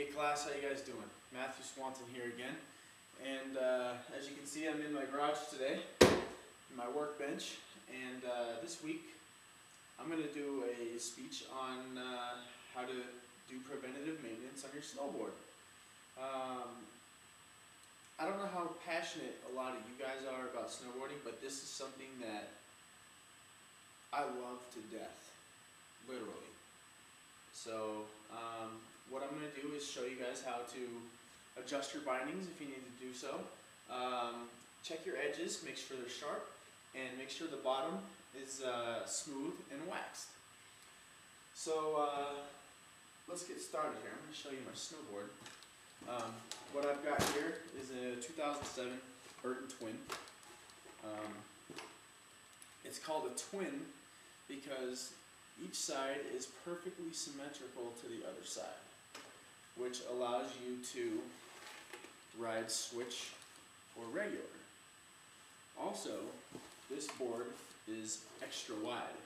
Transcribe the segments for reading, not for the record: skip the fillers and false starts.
Hey class, how you guys doing? Matthew Swanson here again. And as you can see, I'm in my garage today, my workbench. And this week, I'm going to do a speech on how to do preventative maintenance on your snowboard. I don't know how passionate a lot of you guys are about snowboarding, but this is something that I love to death, literally. So what I'm going to do is show you guys how to adjust your bindings if you need to do so. Check your edges, make sure they're sharp, and make sure the bottom is smooth and waxed. So let's get started here. I'm going to show you my snowboard. What I've got here is a 2007 Burton Twin. It's called a twin because each side is perfectly symmetrical to the other side, which allows you to ride switch or regular. Also, this board is extra wide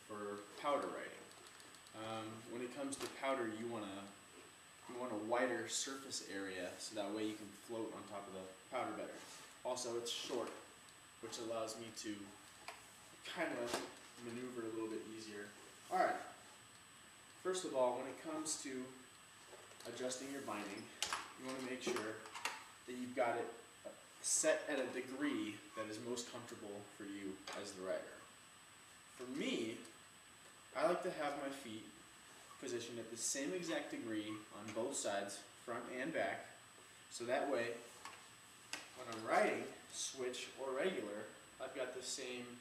for powder riding. When it comes to powder, you want a wider surface area so that way you can float on top of the powder better. Also, it's short, which allows me to kind of maneuver a little bit easier. Alright, first of all, when it comes to adjusting your binding, you want to make sure that you've got it set at a degree that is most comfortable for you as the rider. For me, I like to have my feet positioned at the same exact degree on both sides, front and back, so that way when I'm riding, switch or regular, I've got the same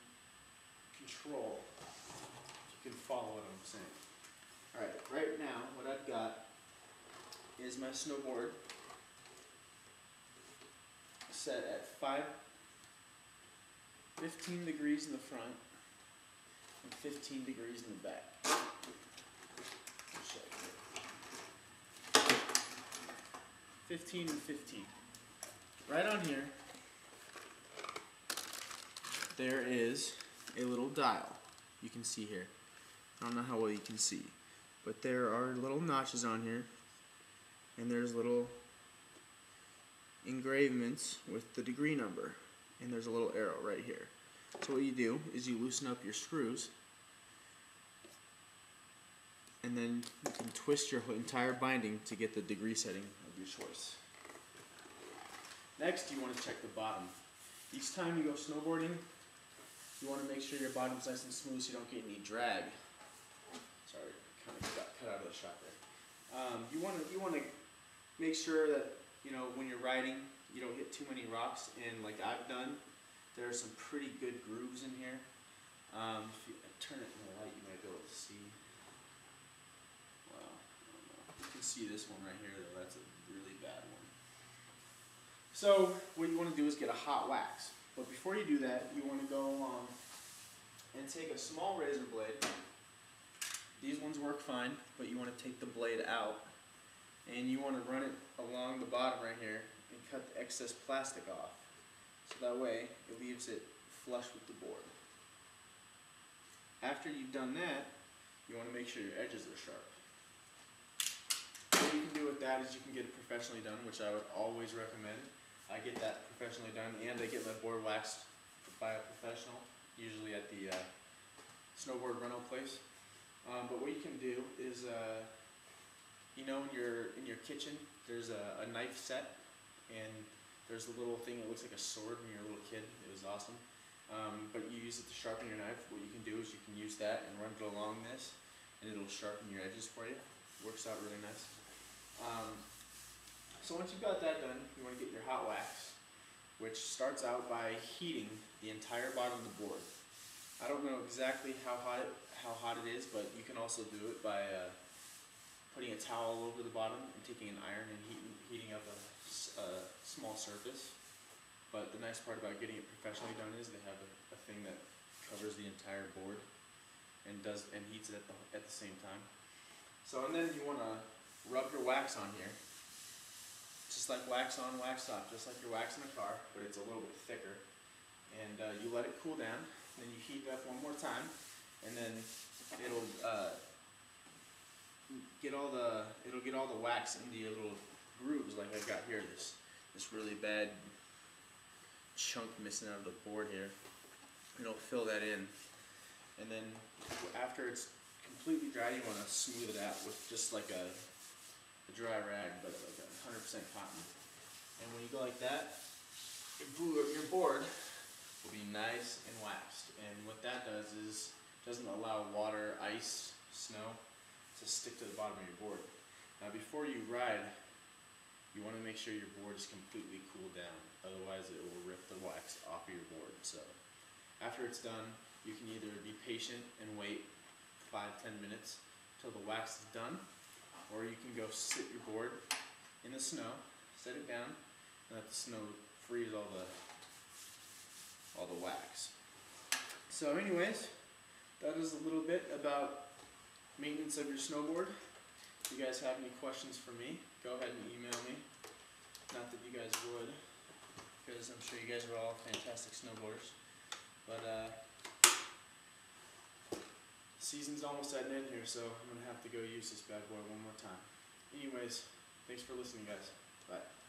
control. You can follow what I'm saying. Alright, right now what I've got is my snowboard set at 15 degrees in the front and 15 degrees in the back. 15 and 15. Right on here, there is a little dial. You can see here. I don't know how well you can see, but there are little notches on here, and there's little engravements with the degree number, and there's a little arrow right here. So what you do is you loosen up your screws, and then you can twist your entire binding to get the degree setting of your choice. Next, you want to check the bottom. Each time you go snowboarding, you want to make sure your bottom's nice and smooth so you don't get any drag. Sorry, kind of got cut out of the shot there. You want to make sure that, you know, when you're riding, you don't hit too many rocks, and like I've done, there are some pretty good grooves in here. If you turn it in the light, you might be able to see. Wow, I don't know. You can see this one right here, though. That's a really bad one. So what you want to do is get a hot wax. But before you do that, you want to go along and take a small razor blade. These ones work fine, but you want to take the blade out, and you want to run it along the bottom right here and cut the excess plastic off. So that way it leaves it flush with the board. After you've done that, you want to make sure your edges are sharp. What you can do with that is you can get it professionally done, which I would always recommend. I get that professionally done, and I get my board waxed by a professional, usually at the snowboard rental place. But what you can do is, you know, in your kitchen, there's a knife set, and there's a little thing that looks like a sword when you're a little kid. It was awesome. But you use it to sharpen your knife. What you can do is you can use that and run it along this, and it'll sharpen your edges for you. Works out really nice. So once you've got that done, you want to get your hot wax, which starts out by heating the entire bottom of the board. I don't know exactly how hot it is, but you can also do it by putting a towel over the bottom and taking an iron and heating up a small surface. But the nice part about getting it professionally done is they have a thing that covers the entire board and heats it at the same time. So, and then you want to rub your wax on here. Just like wax on, wax off, just like you're waxing a car, but it's a little bit thicker. And you let it cool down, then you heat it up one more time, and then it'll it'll get all the wax into your little grooves like I've got here. This really bad chunk missing out of the board here. It'll fill that in, and then after it's completely dry, you want to smooth it out with just like a dry rag, but like 100% cotton. And when you go like that, your board will be nice and waxed. And what that does is doesn't allow water, ice, snow to stick to the bottom of your board. Now before you ride, you want to make sure your board is completely cooled down, otherwise it will rip the wax off of your board. So after it's done, you can either be patient and wait 5-10 minutes till the wax is done, or you can go sit your board in the snow, set it down, and let the snow freeze all the wax. So anyways, that is a little bit about maintenance of your snowboard. If you guys have any questions for me, go ahead and email me. Not that you guys would, because I'm sure you guys are all fantastic snowboarders. But season's almost at an end here, so I'm going to have to go use this bad boy one more time. Anyways, thanks for listening, guys. Bye.